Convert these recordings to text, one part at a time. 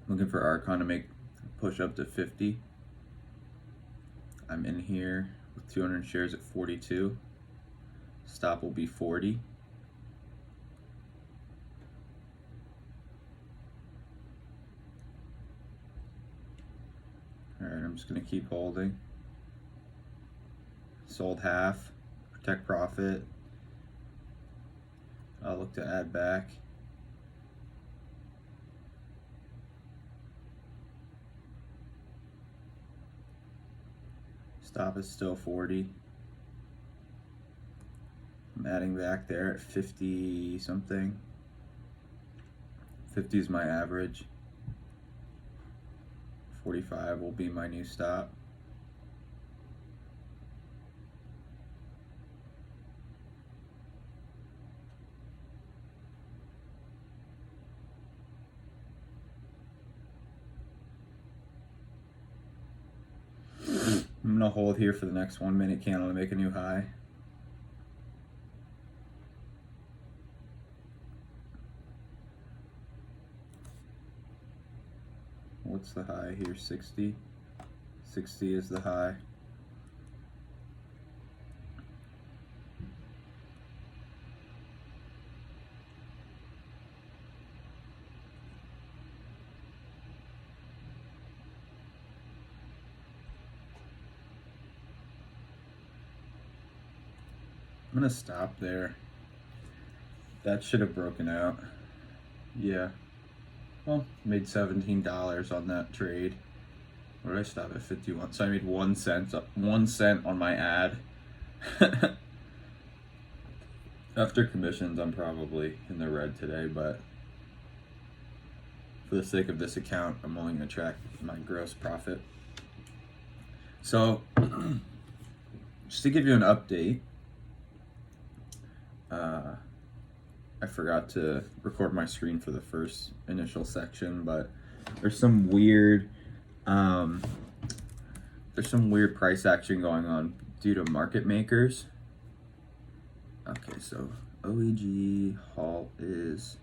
Looking for Archon to make push up to 50. I'm in here with 200 shares at 42. Stop will be 40. All right, I'm just gonna keep holding. Sold half, protect profit. I'll look to add back. Stop is still 40. I'm adding back there at 50 something. 50 is my average. 45 will be my new stop. I'm gonna hold here for the next 1 minute candle to make a new high. What's the high here? 60. 60 is the high. I'm gonna stop there. That should have broken out. Yeah. Well, made $17 on that trade. Where did I stop at? 51. So I made 1 cent. 1 cent on my ad. After commissions, I'm probably in the red today, but for the sake of this account, I'm only going to track my gross profit. So, just to give you an update, I forgot to record my screen for the first initial section, but there's some weird price action going on due to market makers. Okay, so OEG halt is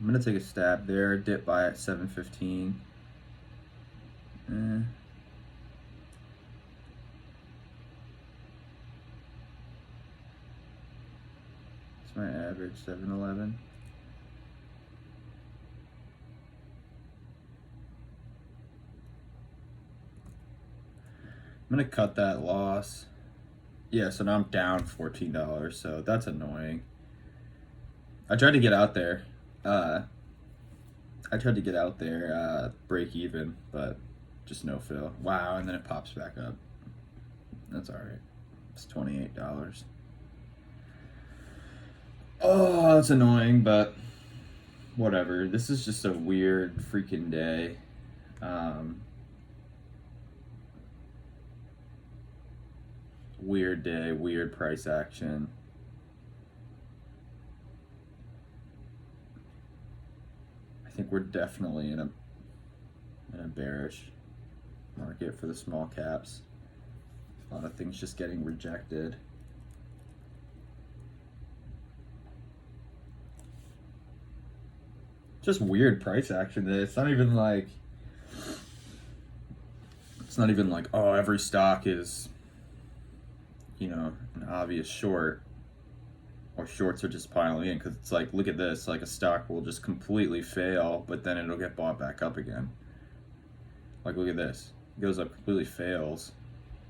I'm gonna take a stab there, dip by at 715. It's my average, 711. I'm gonna cut that loss. Yeah, so now I'm down $14, so that's annoying. I tried to get out there. Break even, but just no fill. Wow, and then it pops back up. That's alright. It's $28. Oh, that's annoying, but whatever. This is just a weird freaking day. Weird day, weird price action. I think we're definitely in a bearish market for the small caps. A lot of things just getting rejected. Just weird price action. It's not even like oh, every stock is, an obvious short, or shorts are just piling in, because it's like, look at this, like a stock will just completely fail, but then it'll get bought back up again. Like, look at this, it goes up, completely fails,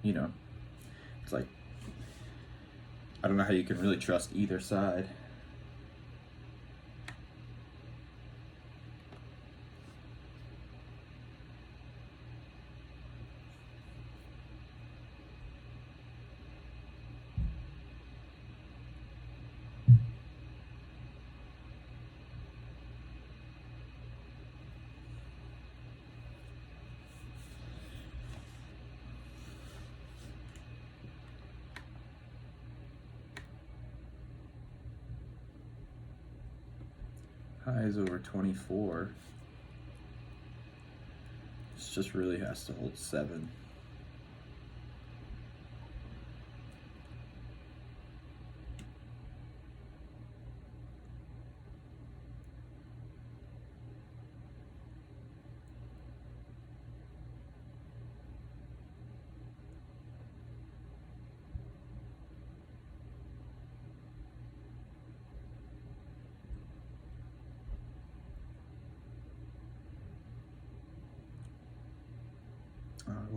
it's like, I don't know how you can really trust either side. Highs over 24. This just really has to hold 7.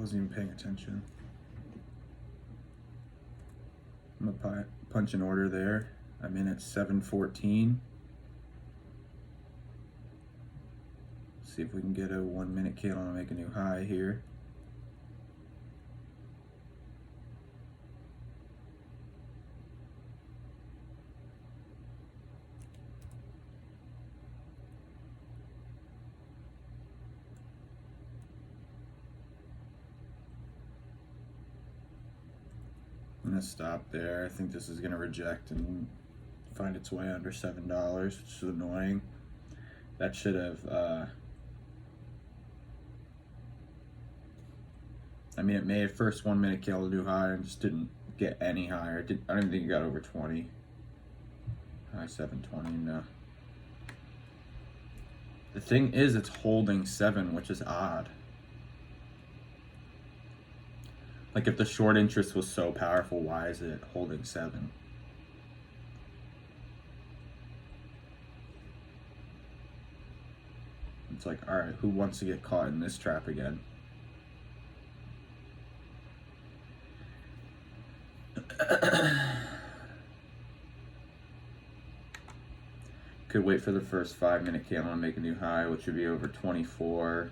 wasn't even paying attention. I'm gonna punch an order there. I'm in at 714. See if we can get a 1 minute candle and make a new high here. I'm gonna stop there. I think this is gonna reject and find its way under $7, which is annoying. That should have, I mean, it made first 1 minute candle new high and just didn't get any higher. I don't even think it got over 20. High 720, no. The thing is, it's holding 7, which is odd. Like, if the short interest was so powerful, why is it holding 7? It's like, all right, who wants to get caught in this trap again? Could wait for the first 5 minute candle and make a new high, which would be over 24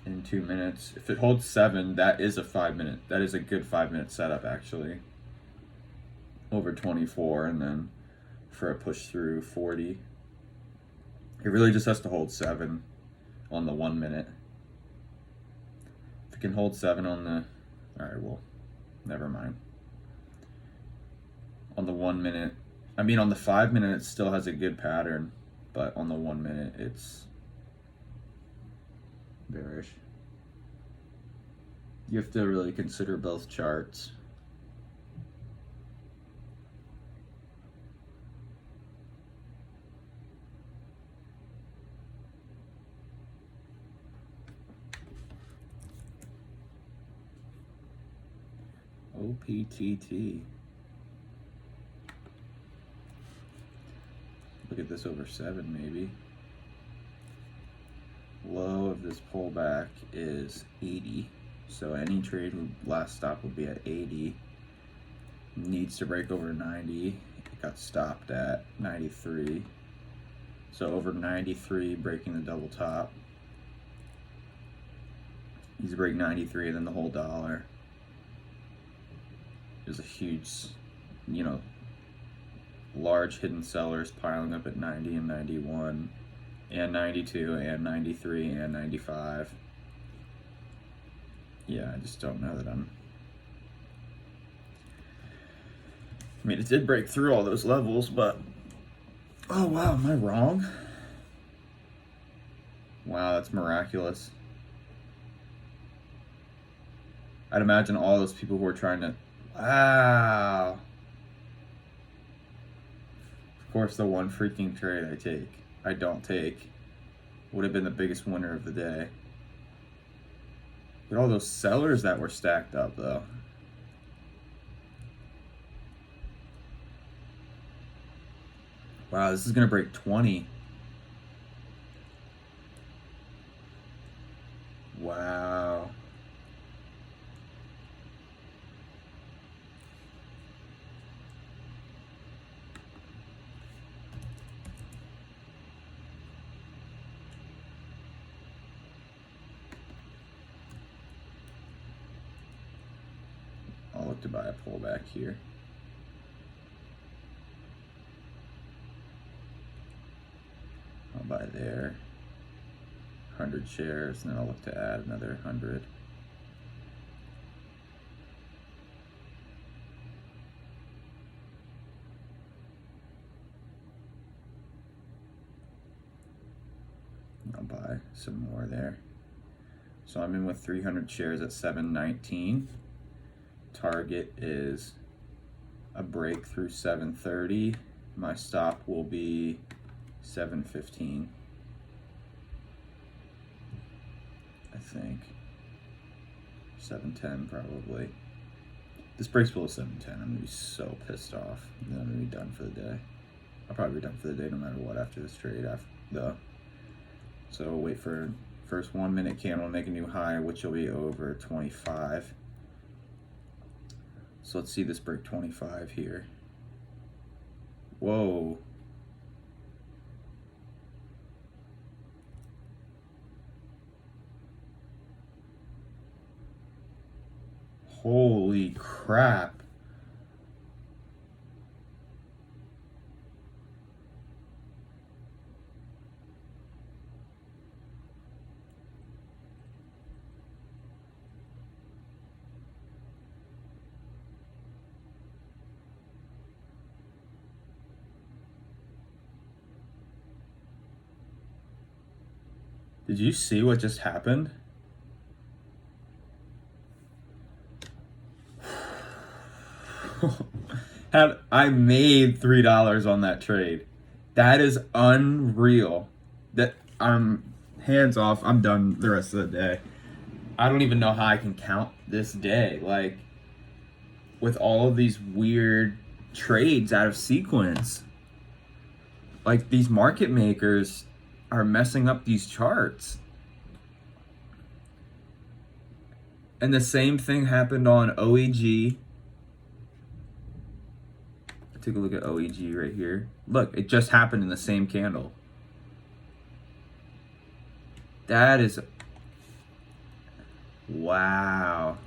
in 2 minutes. If it holds 7, that is a 5 minute. That is a good 5 minute setup, actually. Over 24, and then for a push through 40. It really just has to hold 7 on the 1 minute. If it can hold 7 on the, all right, well, never mind. On the 1 minute, I mean, on the 5 minute, it still has a good pattern, but on the 1 minute, it's bearish. You have to really consider both charts. OPTT. Look at this over 7 maybe. Low of this pullback is 80. So any trade last stop will be at 80. Needs to break over 90. It got stopped at 93. So over 93, breaking the double top. Needs to break 93 and then the whole dollar. There's a huge, you know, large hidden sellers piling up at 90 and 91 and 92 and 93 and 95. Yeah, I just don't know that I mean, it did break through all those levels, but oh wow, am I wrong? Wow, that's miraculous. I'd imagine all those people who are trying to, wow. Of course, the one freaking trade I don't take, would have been the biggest winner of the day. Look at all those sellers that were stacked up, though. Wow, this is going to break 20. Wow. I'll look to buy a pullback here. I'll buy there. 100 shares, and then I'll look to add another 100. I'll buy some more there. So I'm in with 300 shares at 719. Target is a break through 730. My stop will be 715. I think 710 probably. This breaks below 710. I'm gonna be so pissed off. And then I'm gonna be done for the day. I'll probably be done for the day no matter what after this trade though. So wait for First 1 minute candle will make a new high, which will be over 25. So let's see this break 25 here. Whoa. Holy crap. Did you see what just happened? I made $3 on that trade. That is unreal. That I'm hands off. I'm done the rest of the day. I don't even know how I can count this day. Like, with all of these weird trades out of sequence. Like, these market makers are messing up these charts. And the same thing happened on OEG. Take a look at OEG right here. Look, it just happened in the same candle. That is... wow.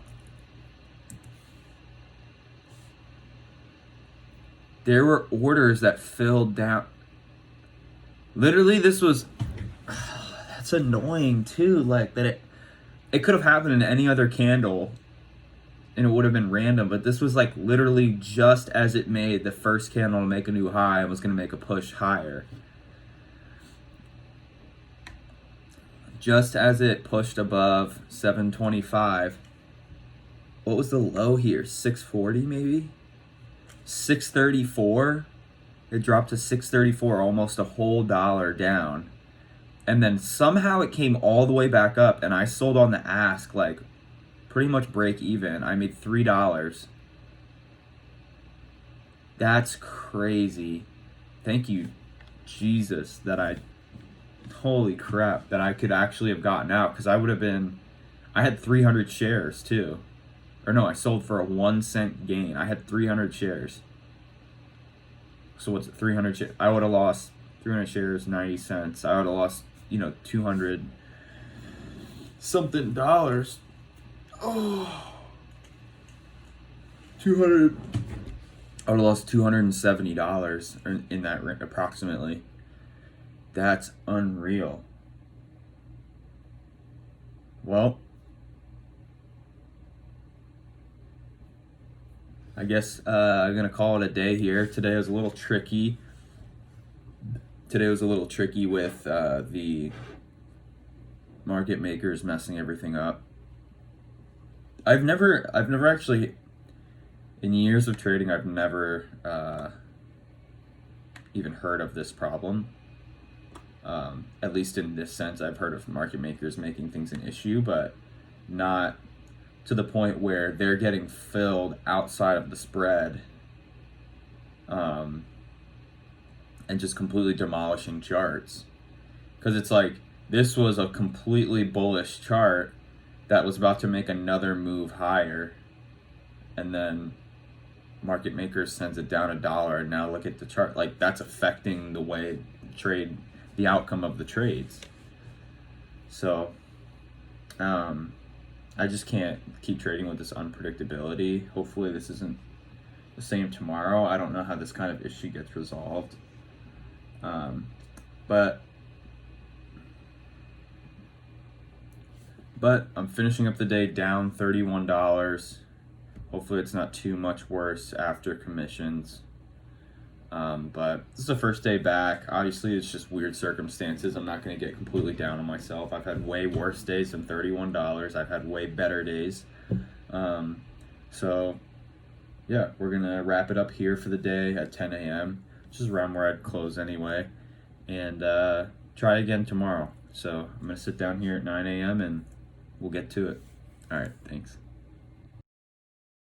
There were orders that filled down. Literally, this was... that's annoying, too. Like, that it could have happened in any other candle, and it would have been random, but this was like literally just as it made the first candle to make a new high and was going to make a push higher. Just as it pushed above 725. What was the low here? 640 maybe? 634? It dropped to 634, almost a whole dollar down. And then somehow it came all the way back up, and I sold on the ask, like, pretty much break even. I made $3. That's crazy. Thank you, Jesus, that holy crap, that I could actually have gotten out, because I would have been, I had 300 shares too. Or no, I sold for a 1 cent gain. I had 300 shares. So what's it, 300 shares? I would have lost 300 shares, 90 cents. I would have lost, 200 something dollars. Oh, 200. I would have lost $270 in that approximately. That's unreal. Well, I guess I'm gonna call it a day here. Today was a little tricky. With the market makers messing everything up. I've never actually, in years of trading, I've never even heard of this problem. At least in this sense, I've heard of market makers making things an issue, but not to the point where they're getting filled outside of the spread, and just completely demolishing charts. Because it's like, this was a completely bullish chart that was about to make another move higher, and then market makers sends it down $1, and now look at the chart. Like, that's affecting the way the outcome of the trades. So I just can't keep trading with this unpredictability. Hopefully this isn't the same tomorrow. I don't know how this kind of issue gets resolved. But I'm finishing up the day down $31. Hopefully it's not too much worse after commissions. But this is the first day back. Obviously, it's just weird circumstances. I'm not going to get completely down on myself. I've had way worse days than $31. I've had way better days. So, yeah, we're going to wrap it up here for the day at 10 a.m., which is around where I'd close anyway, and try again tomorrow. So I'm going to sit down here at 9 a.m. and we'll get to it. All right, thanks.